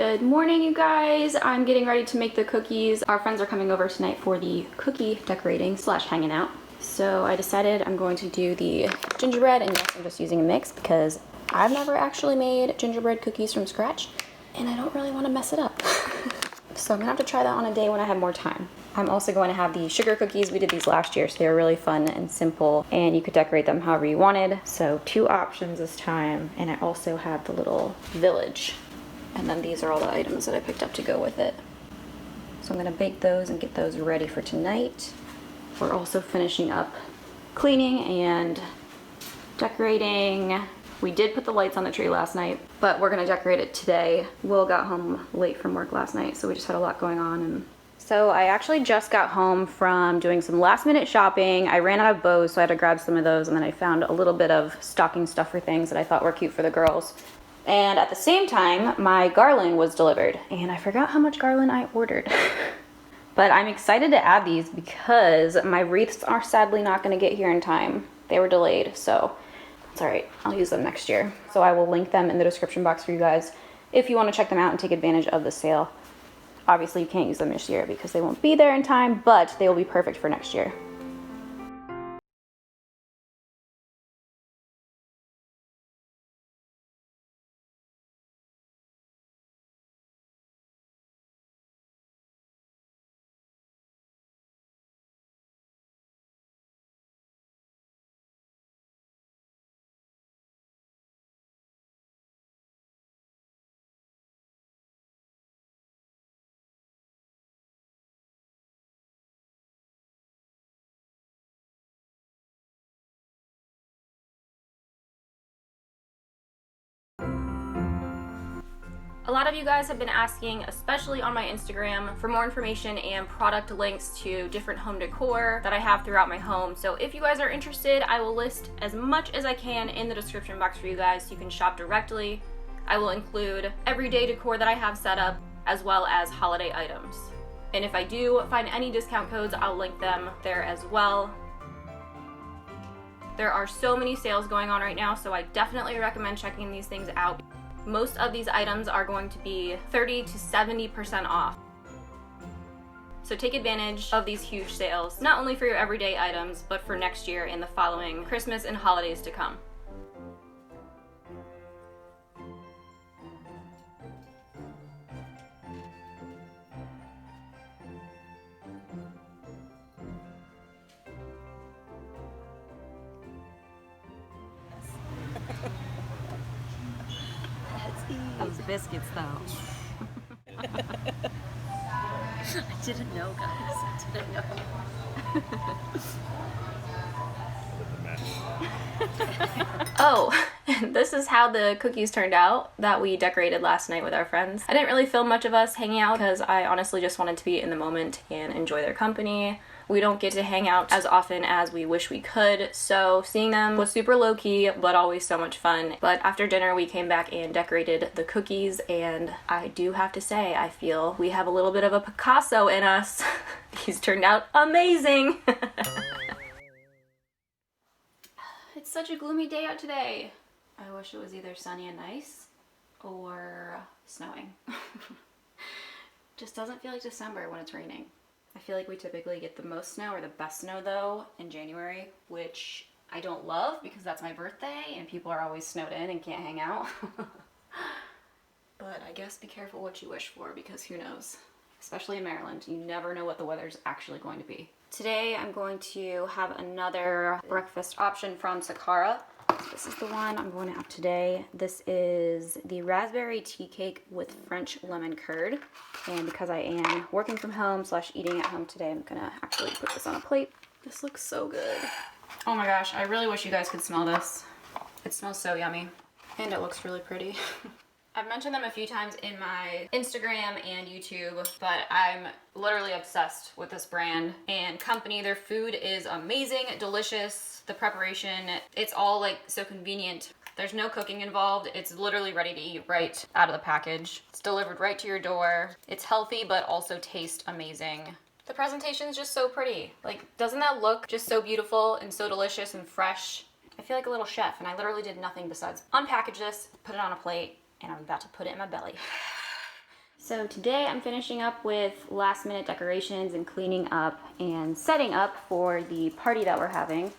Good morning, you guys. I'm getting ready to make the cookies. Our friends are coming over tonight for the cookie decorating slash hanging out. So I decided I'm going to do the gingerbread, and yes, I'm just using a mix because I've never actually made gingerbread cookies from scratch and I don't really want to mess it up. So I'm gonna have to try that on a day when I have more time. I'm also going to have the sugar cookies. We did these last year, so they were really fun and simple, and you could decorate them however you wanted. So 2 options this time, and I also have the little village. And then these are all the items that I picked up to go with it. So I'm gonna bake those and get those ready for tonight. We're also finishing up cleaning and decorating. We did put the lights on the tree last night, but we're gonna decorate it today. Will got home late from work last night, so we just had a lot going on. And so I actually just got home from doing some last minute shopping. I ran out of bows, so I had to grab some of those, and then I found a little bit of stocking stuffer things that I thought were cute for the girls. And at the same time, my garland was delivered, and I forgot how much garland I ordered. But I'm excited to add these because my wreaths are sadly not gonna get here in time. They were delayed, so it's all right. I'll use them next year. So I will link them in the description box for you guys if you want to check them out and take advantage of the sale. Obviously, you can't use them this year because they won't be there in time, but they will be perfect for next year. A lot of you guys have been asking, especially on my Instagram, for more information and product links to different home decor that I have throughout my home. So if you guys are interested, I will list as much as I can in the description box for you guys so you can shop directly. I will include everyday decor that I have set up, as well as holiday items. And if I do find any discount codes, I'll link them there as well. There are so many sales going on right now, so I definitely recommend checking these things out. Most of these items are going to be 30 to 70% off. So take advantage of these huge sales, not only for your everyday items, but for next year and the following Christmas and holidays to come. Those biscuits, though. I didn't know, guys. I didn't know. Oh, this is how the cookies turned out that we decorated last night with our friends. I didn't really film much of us hanging out because I honestly just wanted to be in the moment and enjoy their company. We don't get to hang out as often as we wish we could, so seeing them was super low-key, but always so much fun. But after dinner, we came back and decorated the cookies, and I do have to say, I feel we have a little bit of a Picasso in us. These turned out amazing! It's such a gloomy day out today. I wish it was either sunny and nice or snowing. Just doesn't feel like December when it's raining. I feel like we typically get the most snow, or the best snow though, in January, which I don't love because that's my birthday and people are always snowed in and can't hang out. But I guess be careful what you wish for because who knows? Especially in Maryland, you never know what the weather's actually going to be. Today I'm going to have another breakfast option from Sakara. This is the one I'm going to have today. This is the raspberry tea cake with French lemon curd. And because I am working from home slash eating at home today, I'm gonna actually put this on a plate. This looks so good. Oh my gosh, I really wish you guys could smell this. It smells so yummy. And it looks really pretty. I've mentioned them a few times in my Instagram and YouTube, but I'm literally obsessed with this brand and company. Their food is amazing, delicious. The preparation, it's all like so convenient. There's no cooking involved. It's literally ready to eat right out of the package. It's delivered right to your door. It's healthy, but also tastes amazing. The presentation is just so pretty. Like, doesn't that look just so beautiful and so delicious and fresh? I feel like a little chef, and I literally did nothing besides unpackage this, put it on a plate, and I'm about to put it in my belly. So today I'm finishing up with last minute decorations and cleaning up and setting up for the party that we're having.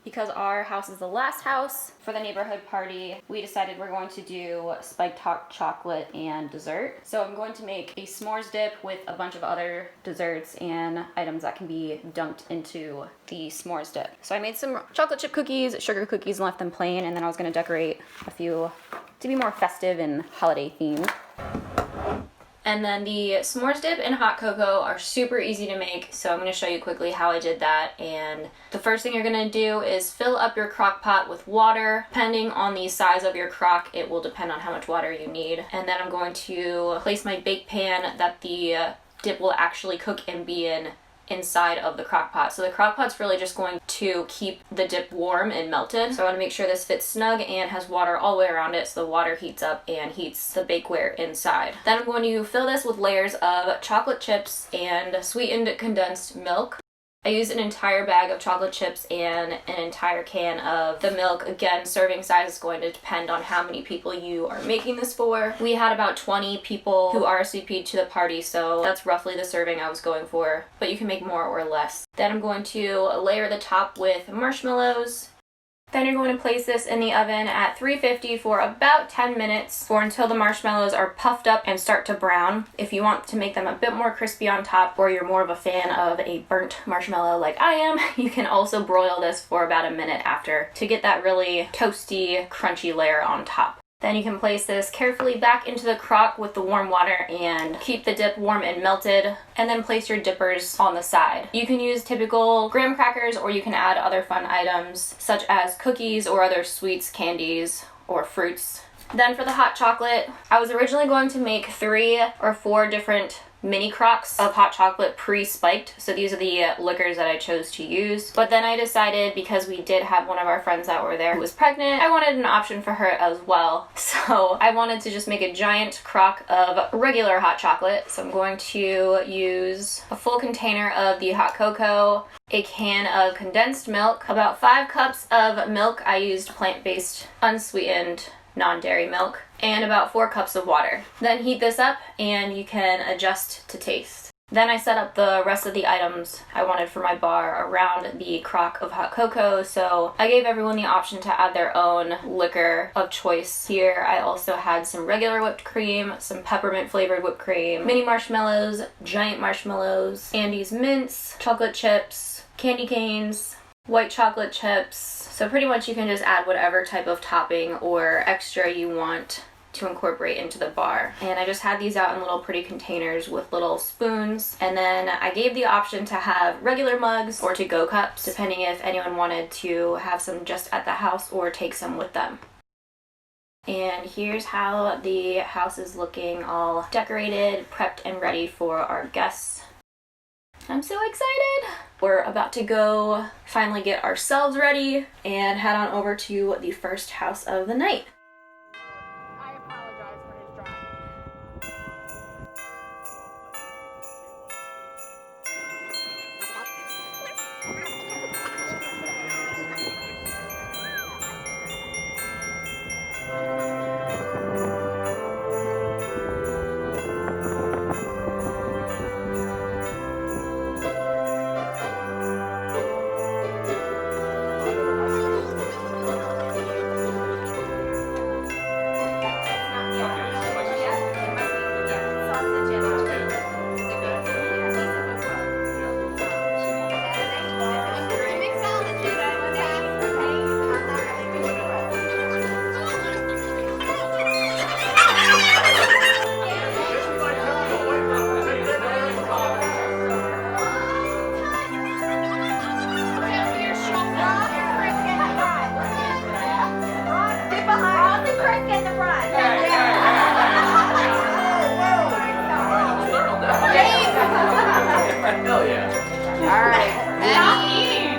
Because our house is the last house for the neighborhood party, we decided we're going to do spiked hot chocolate and dessert. So I'm going to make a s'mores dip with a bunch of other desserts and items that can be dunked into the s'mores dip. So I made some chocolate chip cookies, sugar cookies, and left them plain, and then I was gonna decorate a few to be more festive and holiday themed. And then the s'mores dip and hot cocoa are super easy to make, so I'm going to show you quickly how I did that. And the first thing you're going to do is fill up your crock pot with water. Depending on the size of your crock, it will depend on how much water you need. And then I'm going to place my bake pan that the dip will actually cook and be in inside of the crock pot. So the crock pot's really just going to keep the dip warm and melted. So I want to make sure this fits snug and has water all the way around it so the water heats up and heats the bakeware inside. Then I'm going to fill this with layers of chocolate chips and sweetened condensed milk. I used an entire bag of chocolate chips and an entire can of the milk. Again, serving size is going to depend on how many people you are making this for. We had about 20 people who RSVP'd to the party, so that's roughly the serving I was going for, but you can make more or less. Then I'm going to layer the top with marshmallows. Then you're going to place this in the oven at 350 for about 10 minutes or until the marshmallows are puffed up and start to brown. If you want to make them a bit more crispy on top, or you're more of a fan of a burnt marshmallow like I am, you can also broil this for about a minute after to get that really toasty, crunchy layer on top. Then you can place this carefully back into the crock with the warm water and keep the dip warm and melted, and then place your dippers on the side. You can use typical graham crackers, or you can add other fun items such as cookies or other sweets, candies, or fruits. Then for the hot chocolate, I was originally going to make 3 or 4 different mini crocks of hot chocolate pre-spiked. So these are the liquors that I chose to use. But then I decided, because we did have one of our friends that were there who was pregnant, I wanted an option for her as well. So I wanted to just make a giant crock of regular hot chocolate. So I'm going to use a full container of the hot cocoa, a can of condensed milk, about 5 cups of milk. I used plant-based, unsweetened, non-dairy milk, and about 4 cups of water. Then heat this up and you can adjust to taste. Then I set up the rest of the items I wanted for my bar around the crock of hot cocoa, so I gave everyone the option to add their own liquor of choice. Here I also had some regular whipped cream, some peppermint flavored whipped cream, mini marshmallows, giant marshmallows, Andes mints, chocolate chips, candy canes, white chocolate chips. So pretty much you can just add whatever type of topping or extra you want to incorporate into the bar. And I just had these out in little pretty containers with little spoons. And then I gave the option to have regular mugs or to-go cups, depending if anyone wanted to have some just at the house or take some with them. And here's how the house is looking, all decorated, prepped, and ready for our guests. I'm so excited! We're about to go finally get ourselves ready and head on over to the first house of the night. I apologize for his driving. Hell yeah. All right. Stop eating.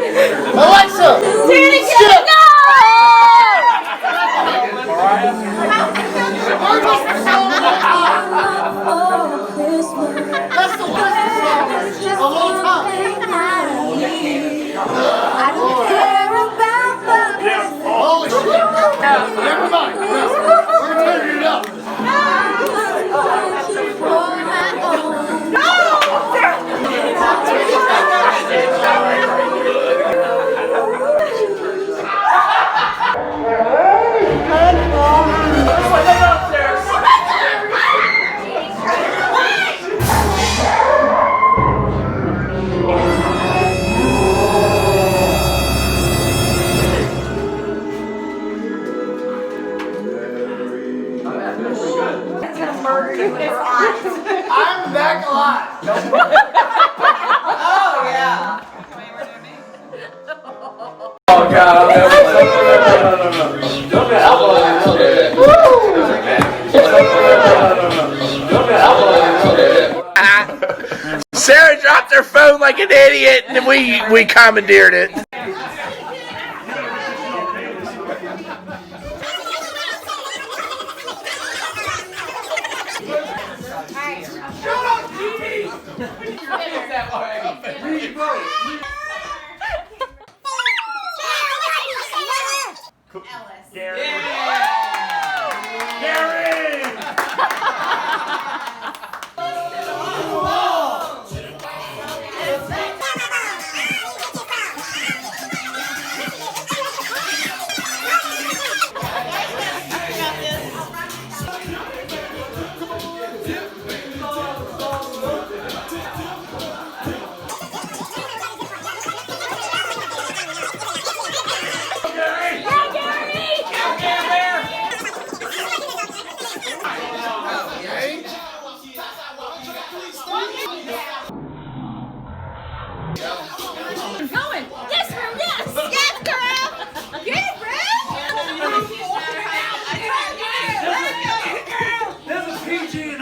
Alexa! Skip! That's the worst song of all time. Holy shit! Never mind. We're turning it up. I'm back alive. Oh yeah. Oh god, Sarah dropped her phone like an idiot, and we commandeered it. Going. Yes, girl. Yes. Yes, girl. Get it, girl. There's a PG in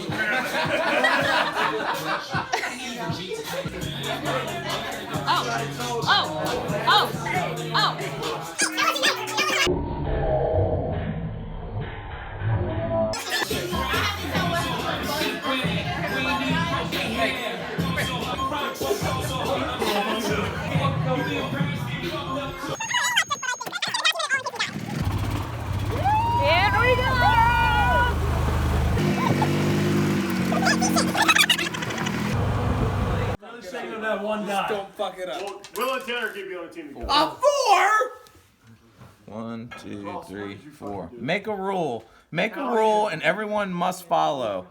Here we go. that one guy. Don't fuck it up. Will and Tanner keep you on the team together. A 4? 1, 2, 3, 4. Make a rule. Make a rule and everyone must follow.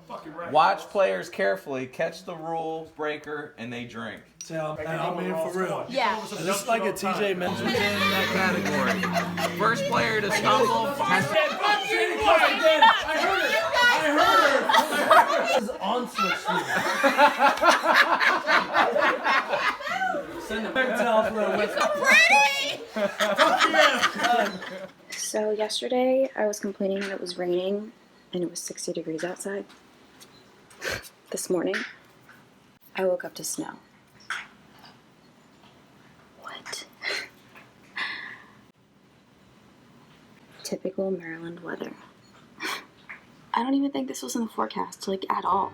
Watch players carefully, catch the rule breaker, and they drink. I mean, for real. Yeah. This is like a TJ mentioned. In that category. First player to stumble has to... I heard her. This is on switch. Send the towel for a So yesterday I was complaining that it was raining and it was 60 degrees outside. This morning I woke up to snow. What? Typical Maryland weather. I don't even think this was in the forecast, like, at all.